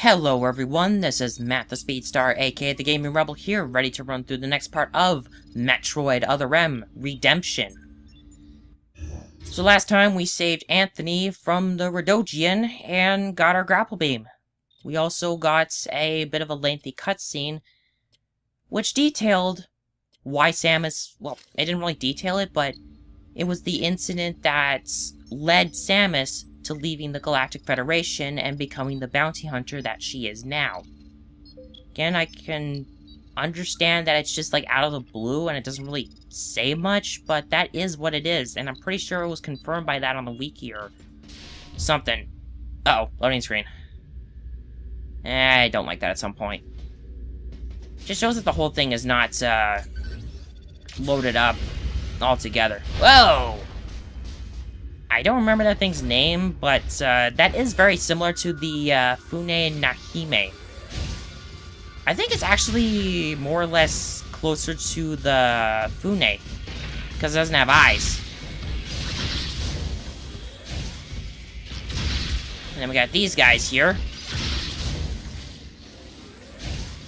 Hello everyone, this is Matt the Speedstar, aka the Gaming Rebel here, ready to run through the next part of Metroid Other M, Redemption. So last time we saved Anthony from the Radogian and got our grapple beam. We also got a bit of a lengthy cutscene, which detailed why Samus, well, it didn't really detail it, but it was the incident that led Samus to leaving the Galactic Federation and becoming the bounty hunter that she is now. Again, I can understand that it's just like out of the blue and it doesn't really say much, but that is what it is, and I'm pretty sure it was confirmed by that on the wiki or something. Uh-oh, loading screen. I don't like that at some point. Just shows that the whole thing is not loaded up altogether. Whoa! I don't remember that thing's name, but that is very similar to the Fune Nahime. I think it's actually more or less closer to the Fune, because it doesn't have eyes. And then we got these guys here.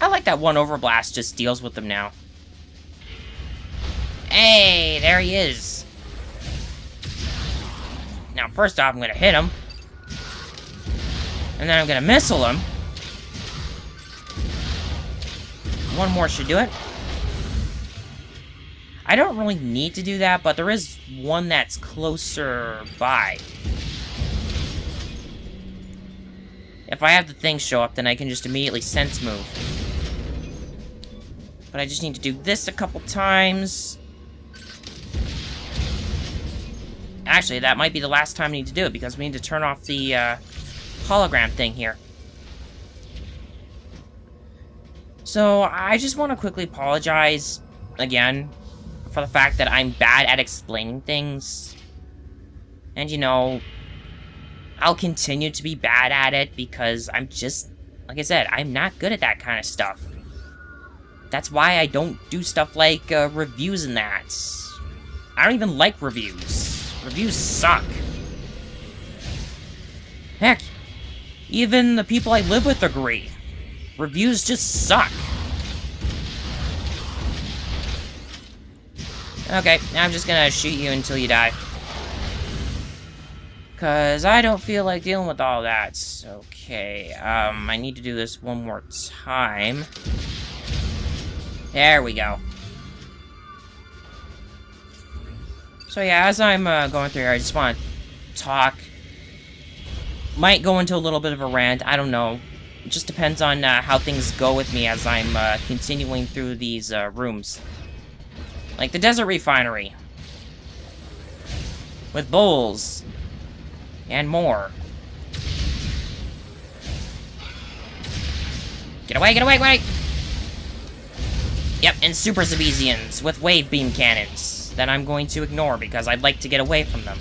I like that one overblast just deals with them now. Hey, there he is. Now, first off, I'm gonna hit him. And then I'm gonna missile him. One more should do it. I don't really need to do that, but there is one that's closer by. If I have the thing show up, then I can just immediately sense move. But I just need to do this a couple times. Actually, that might be the last time I need to do it, because we need to turn off the hologram thing here. So, I just want to quickly apologize, again, for the fact that I'm bad at explaining things. And, you know, I'll continue to be bad at it, because I'm just, like I said, I'm not good at that kind of stuff. That's why I don't do stuff like reviews and that. I don't even like reviews. Reviews suck. Heck, even the people I live with agree. Reviews just suck. Okay, now I'm just gonna shoot you until you die. Cause I don't feel like dealing with all that. Okay, I need to do this one more time. There we go. So yeah, as I'm going through here, I just want to talk. Might go into a little bit of a rant, I don't know. It just depends on how things go with me as I'm continuing through these rooms. Like the desert refinery. With bowls. And more. Get away, get away, get away! Yep, and super Zabezians with wave beam cannons. That I'm going to ignore because I'd like to get away from them.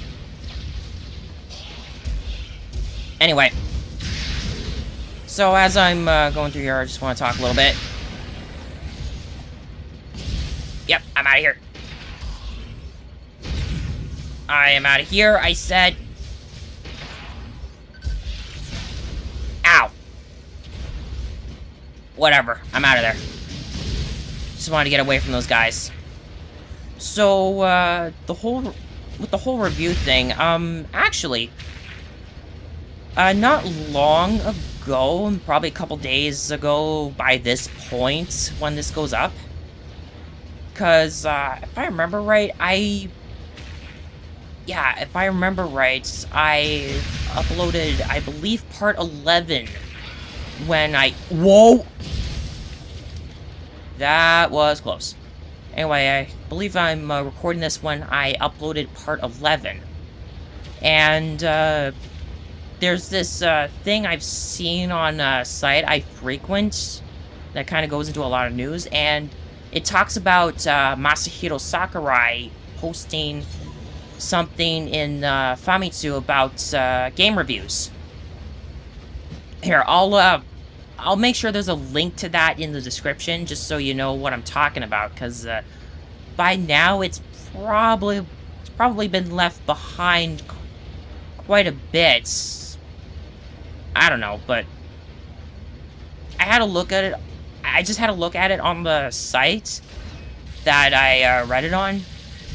Anyway. So as I'm going through here, I just want to talk a little bit. Yep, I'm out of here. I am out of here, I said. Ow. Whatever, I'm out of there. Just wanted to get away from those guys. So, with the whole review thing, actually, not long ago, probably a couple days ago by this point, when this goes up, because, if I remember right, I uploaded, I believe, part 11, when whoa! That was close. Anyway, I believe I'm recording this when I uploaded part 11. And, there's this thing I've seen on a site I frequent that kind of goes into a lot of news, and it talks about Masahiro Sakurai posting something in Famitsu about game reviews. Here, I'll make sure there's a link to that in the description, just so you know what I'm talking about, because by now it's probably been left behind quite a bit. I don't know, but I had to look at it. I just had to look at it on the site that I read it on.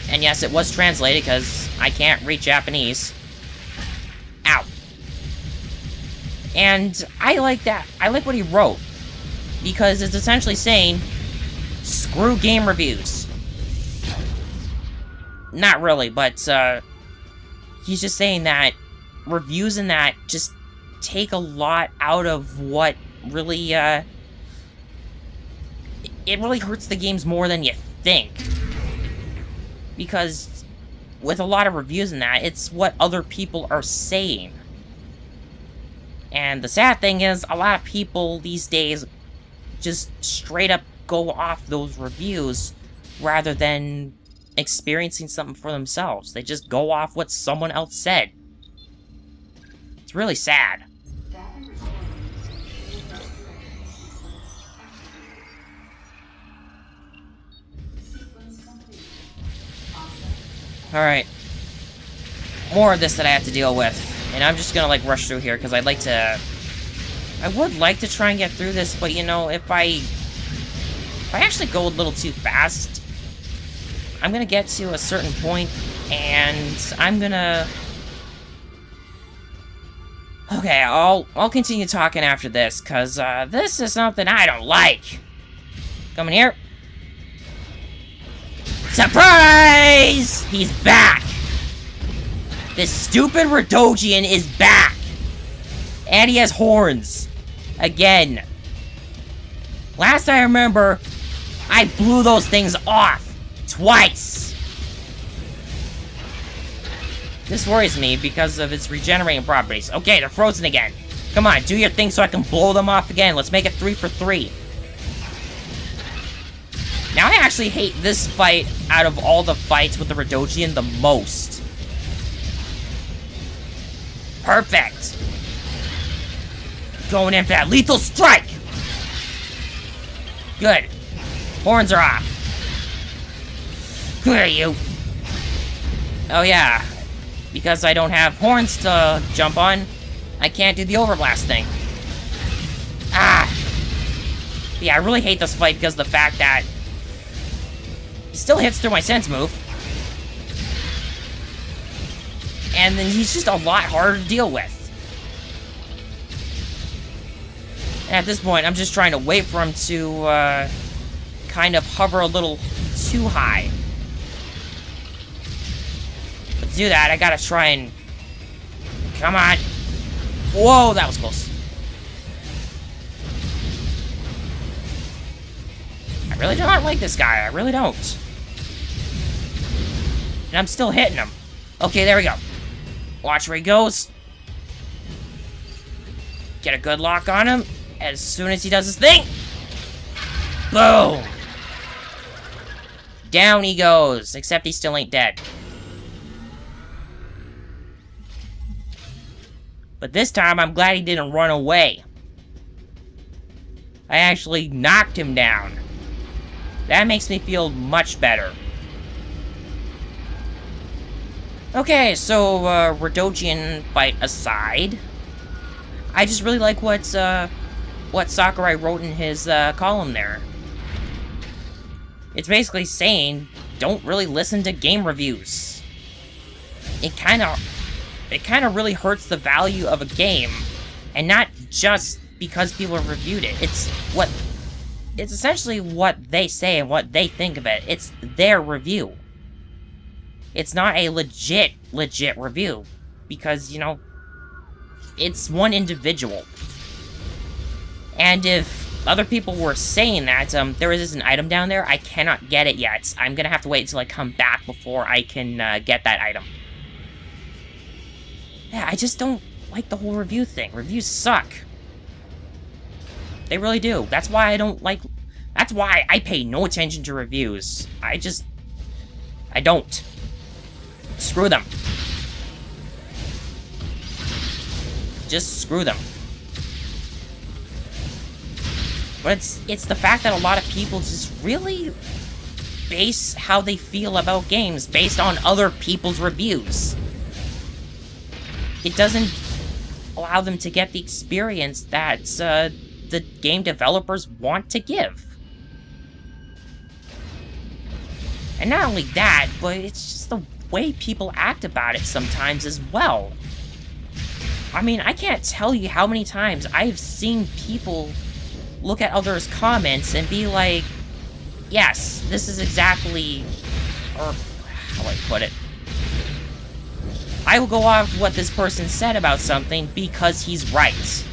And yes, it was translated because I can't read Japanese. Ow. And I like that. I like what he wrote. Because it's essentially saying, screw game reviews. Not really, but he's just saying that reviews and that just take a lot out of what really, it really hurts the games more than you think. Because with a lot of reviews and that, it's what other people are saying. And the sad thing is, a lot of people these days just straight up go off those reviews rather than experiencing something for themselves. They just go off what someone else said. It's really sad. Alright. More of this that I have to deal with. And I'm just gonna, like, rush through here, because I'd like to... I would like to try and get through this, but, you know, if I actually go a little too fast, I'm gonna get to a certain point, and I'm gonna... Okay, I'll continue talking after this, because, this is something I don't like. Come in here. Surprise! He's back! This stupid Radogian is back! And he has horns. Again. Last I remember, I blew those things off. Twice. This worries me because of its regenerating properties. Okay, they're frozen again. Come on, do your thing so I can blow them off again. Let's make it 3 for 3. Now, I actually hate this fight out of all the fights with the Radogian the most. Perfect. Going in for that lethal strike. Good. Horns are off. Who are you? Oh, yeah. Because I don't have horns to jump on, I can't do the overblast thing. Ah. Yeah, I really hate this fight because of the fact that he still hits through my sense move. And then he's just a lot harder to deal with. And at this point, I'm just trying to wait for him to, kind of hover a little too high. But to do that, I gotta try and... Come on. Whoa, that was close. I really don't like this guy. I really don't. And I'm still hitting him. Okay, there we go. Watch where he goes. Get a good lock on him. As soon as he does his thing. Boom. Down he goes. Except he still ain't dead. But this time, I'm glad he didn't run away. I actually knocked him down. That makes me feel much better. Okay, so, Radogian fight aside, I just really like what Sakurai wrote in his, column there. It's basically saying, don't really listen to game reviews. It kinda really hurts the value of a game, and not just because people have reviewed it. It's essentially what they say and what they think of it. It's their review. It's not a legit review. Because, you know, it's one individual. And if other people were saying that, there is an item down there, I cannot get it yet. I'm gonna have to wait until I come back before I can, get that item. Yeah, I just don't like the whole review thing. Reviews suck. They really do. That's why I don't like... That's why I pay no attention to reviews. I don't. Screw them. Just screw them. But it's the fact that a lot of people just really base how they feel about games based on other people's reviews. It doesn't allow them to get the experience that the game developers want to give. And not only that, but it's just the way people act about it sometimes as well. I mean, I can't tell you how many times I've seen people look at others' comments and be like, yes, this is exactly, or how do I put it? I will go off what this person said about something because he's right.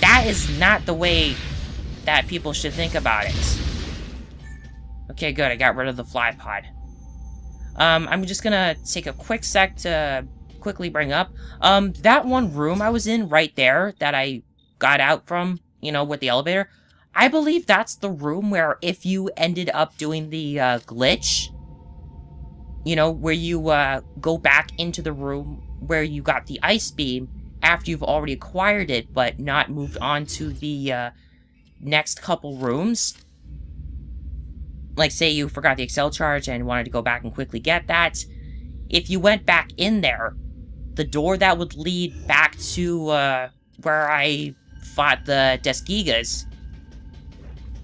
That is not the way that people should think about it. Okay, good, I got rid of the fly pod. I'm just gonna take a quick sec to quickly bring up, that one room I was in right there that I got out from, you know, with the elevator, I believe that's the room where if you ended up doing the, glitch, you know, where you, go back into the room where you got the ice beam after you've already acquired it, but not moved on to the, next couple rooms. Like, say you forgot the Excel charge and wanted to go back and quickly get that. If you went back in there, the door that would lead back to, where I fought the Deskigas,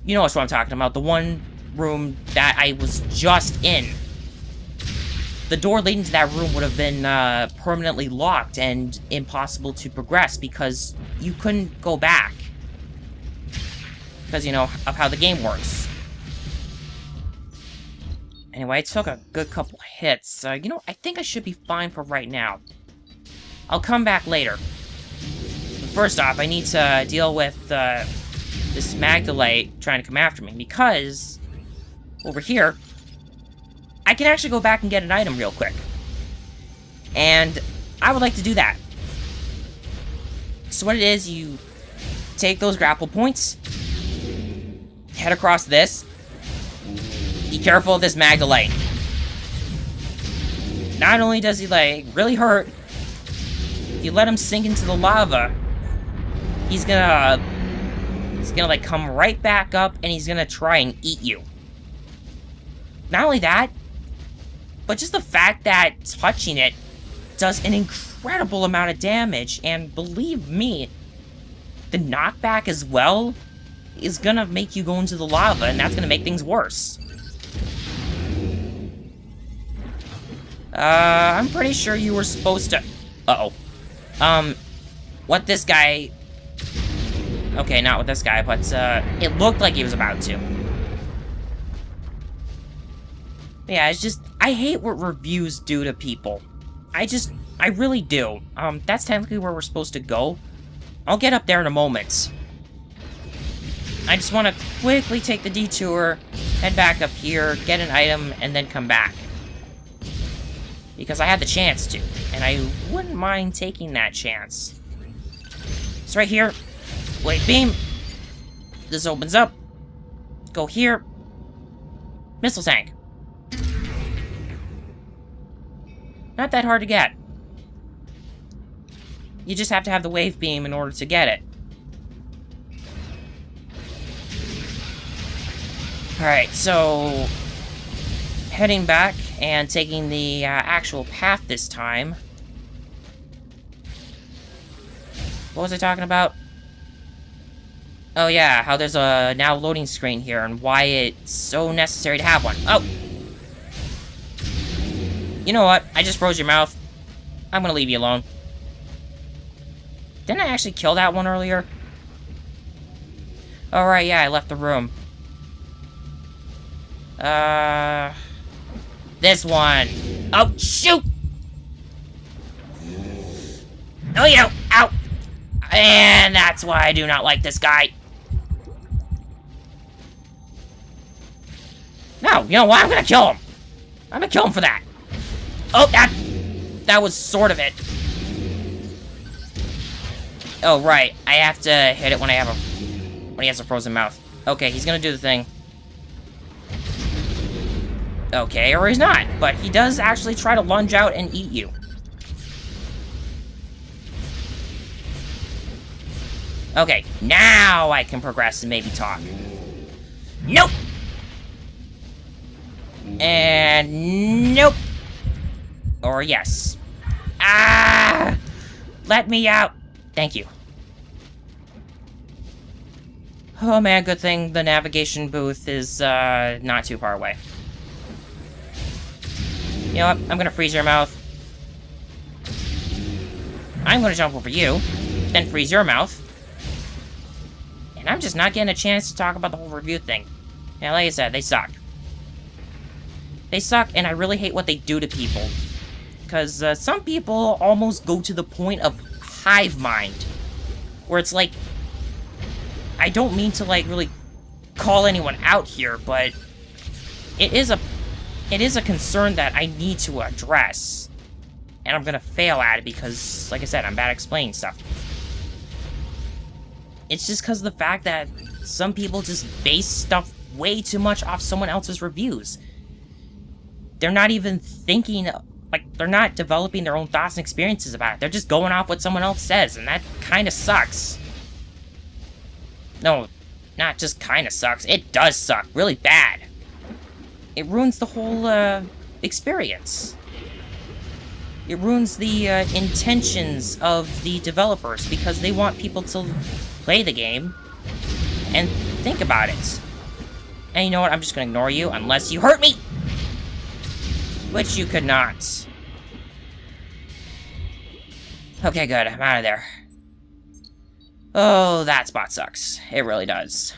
you know what I'm talking about, the one room that I was just in. The door leading to that room would have been, permanently locked and impossible to progress because you couldn't go back. Because, you know, of how the game works. Anyway, I took a good couple hits. You know, I think I should be fine for right now. I'll come back later. But first off, I need to deal with, this Magdalite trying to come after me, because over here, I can actually go back and get an item real quick. And I would like to do that. So what it is, you take those grapple points, head across this. Be careful of this Magdalite. Not only does he, like, really hurt, if you let him sink into the lava, he's gonna, like, come right back up, and he's gonna try and eat you. Not only that, but just the fact that touching it does an incredible amount of damage, and believe me, the knockback as well is gonna make you go into the lava, and that's gonna make things worse. I'm pretty sure you were supposed to... Uh-oh. What this guy... Okay, not with this guy, but, it looked like he was about to. Yeah, it's just... I hate what reviews do to people. I really do. That's technically where we're supposed to go. I'll get up there in a moment. I just want to quickly take the detour, head back up here, get an item, and then come back. Because I had the chance to, and I wouldn't mind taking that chance. It's right here. Wave beam. This opens up. Go here. Missile tank. Not that hard to get. You just have to have the wave beam in order to get it. Alright, so... heading back and taking the actual path this time. What was I talking about? Oh yeah, how there's a now loading screen here and why it's so necessary to have one. Oh! You know what? I just froze your mouth. I'm gonna leave you alone. Didn't I actually kill that one earlier? Alright, yeah, I left the room. This one. Oh, shoot! Oh, you! Ow! And that's why I do not like this guy. No, you know what? I'm gonna kill him. I'm gonna kill him for that. Oh, that was sort of it. Oh, right. I have to hit it when when he has a frozen mouth. Okay, he's gonna do the thing. Okay, or he's not, but he does actually try to lunge out and eat you. Okay, now I can progress and maybe talk. Nope! And nope! Or yes. Ah! Let me out! Thank you. Oh man, good thing the navigation booth is, not too far away. You know what? I'm gonna freeze your mouth. I'm gonna jump over you, then freeze your mouth. And I'm just not getting a chance to talk about the whole review thing. Yeah, like I said, they suck. They suck, and I really hate what they do to people. Because some people almost go to the point of hive mind. Where it's like, I don't mean to, like, really call anyone out here, but it is a concern that I need to address. And I'm gonna fail at it because, like I said, I'm bad at explaining stuff. It's just because of the fact that some people just base stuff way too much off someone else's reviews. They're not even thinking, like, they're not developing their own thoughts and experiences about it. They're just going off what someone else says, and that kind of sucks. No, not just kind of sucks. It does suck really bad. It ruins the whole, experience. It ruins the, intentions of the developers because they want people to play the game and think about it. And you know what? I'm just gonna ignore you unless you hurt me! Which you could not. Okay, good. I'm out of there. Oh, that spot sucks. It really does.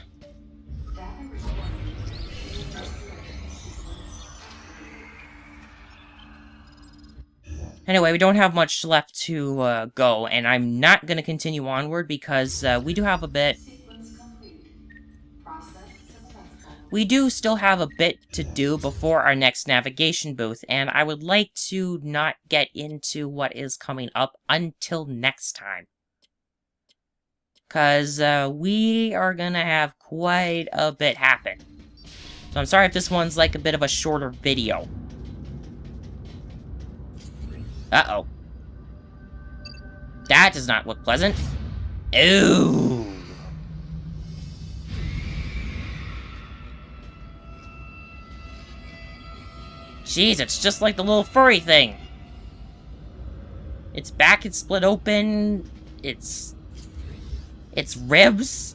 Anyway, we don't have much left to go, and I'm not going to continue onward because we do have a bit... We do still have a bit to do before our next navigation booth, and I would like to not get into what is coming up until next time. Because we are going to have quite a bit happen. So I'm sorry if this one's like a bit of a shorter video. Uh-oh. That does not look pleasant. Ooh. Jeez, it's just like the little furry thing. Its back is split open. Its ribs.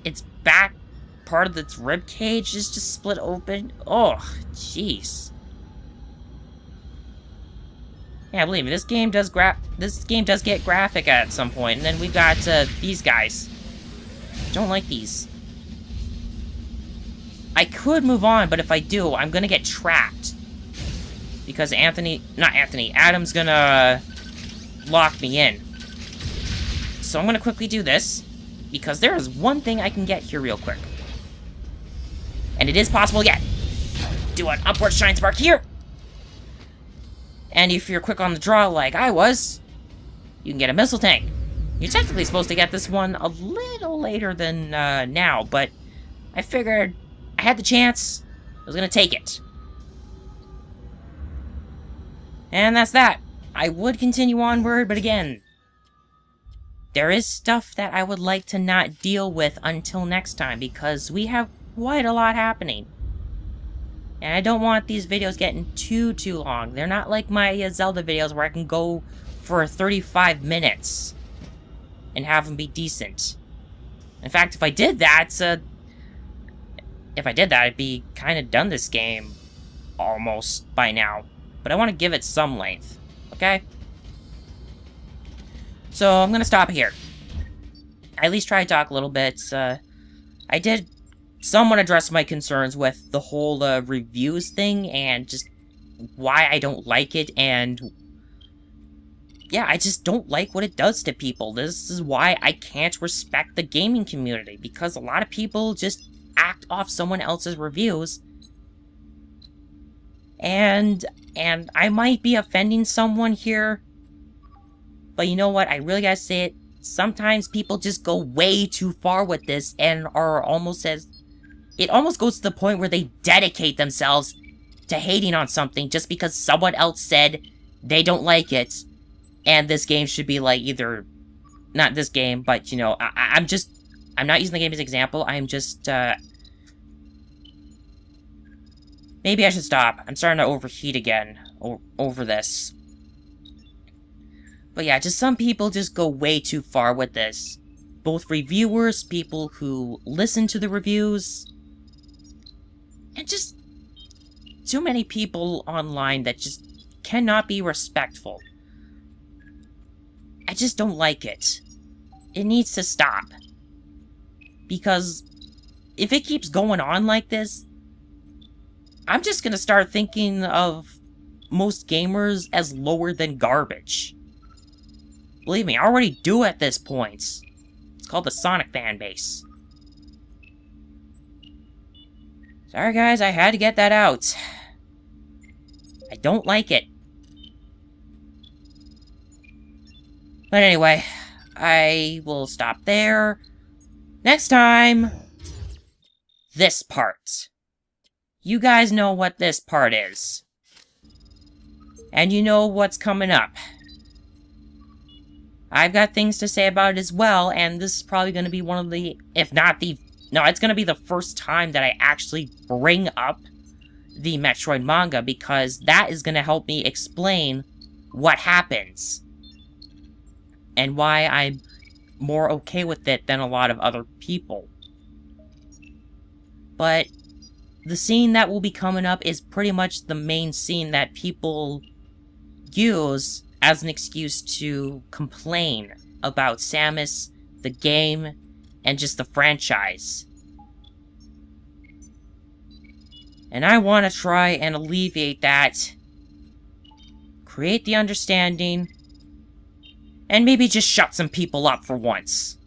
Its back part of its rib cage is just split open. Oh, jeez. Yeah, believe me, this game does get graphic at some point. And then we got these guys. Don't like these. I could move on, but if I do, I'm gonna get trapped. Because Adam's gonna lock me in. So I'm gonna quickly do this, because there is one thing I can get here real quick. And it is possible to get. Do an upward shine spark here. And if you're quick on the draw like I was, you can get a missile tank. You're technically supposed to get this one a little later than now, but I figured I had the chance, I was gonna take it. And that's that. I would continue onward, but again, there is stuff that I would like to not deal with until next time, because we have quite a lot happening. And I don't want these videos getting too long. They're not like my Zelda videos where I can go for 35 minutes and have them be decent. In fact, if I did that, I'd be kind of done this game almost by now. But I want to give it some length, okay? So I'm gonna stop here. I at least try to talk a little bit. I did somewhat address my concerns with the whole reviews thing and just why I don't like it, and yeah, I just don't like what it does to people. This is why I can't respect the gaming community, because a lot of people just act off someone else's reviews. And I might be offending someone here, but you know what? I really gotta say it. Sometimes people just go way too far with this and are almost it almost goes to the point where they dedicate themselves to hating on something just because someone else said they don't like it, and this game should be like either, not this game, but you know, I'm not using the game as an example. I'm just, maybe I should stop. I'm starting to overheat again over this. But yeah, just some people just go way too far with this. both reviewers, people who listen to the reviews, and just too many people online that just cannot be respectful. I just don't like it. It needs to stop. Because if it keeps going on like this, I'm just gonna start thinking of most gamers as lower than garbage. Believe me, I already do at this point. It's called the Sonic fanbase. Sorry guys, I had to get that out. I don't like it. But anyway, I will stop there. Next time, this part. You guys know what this part is. And you know what's coming up. I've got things to say about it as well, and this is probably going to be one of the, if not the, no, it's going to be the first time that I actually bring up the Metroid manga, because that is going to help me explain what happens. And why I'm more okay with it than a lot of other people. But the scene that will be coming up is pretty much the main scene that people use as an excuse to complain about Samus, the game, and just the franchise. And I want to try and alleviate that, create the understanding, and maybe just shut some people up for once.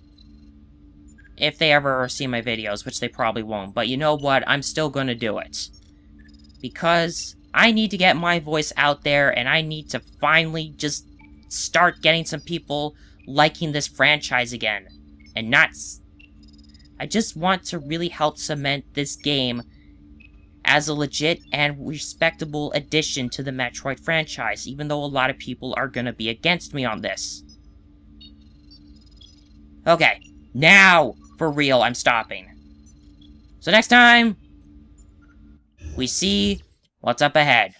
If they ever see my videos, which they probably won't. But you know what? I'm still gonna do it. Because I need to get my voice out there, and I need to finally just start getting some people liking this franchise again. And not... I just want to really help cement this game as a legit and respectable addition to the Metroid franchise, even though a lot of people are gonna be against me on this. Okay, now, for real, I'm stopping. So next time, we see what's up ahead.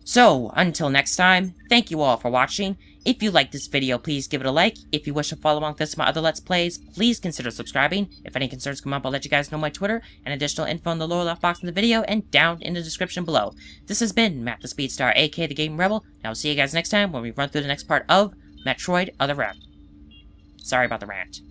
So, until next time, thank you all for watching. If you liked this video, please give it a like. If you wish to follow along with this and my other Let's Plays, please consider subscribing. If any concerns come up, I'll let you guys know my Twitter and additional info in the lower left box in the video and down in the description below. This has been Matt the Speedstar, aka the Game Rebel, and I'll see you guys next time when we run through the next part of Metroid Other M. Sorry about the rant.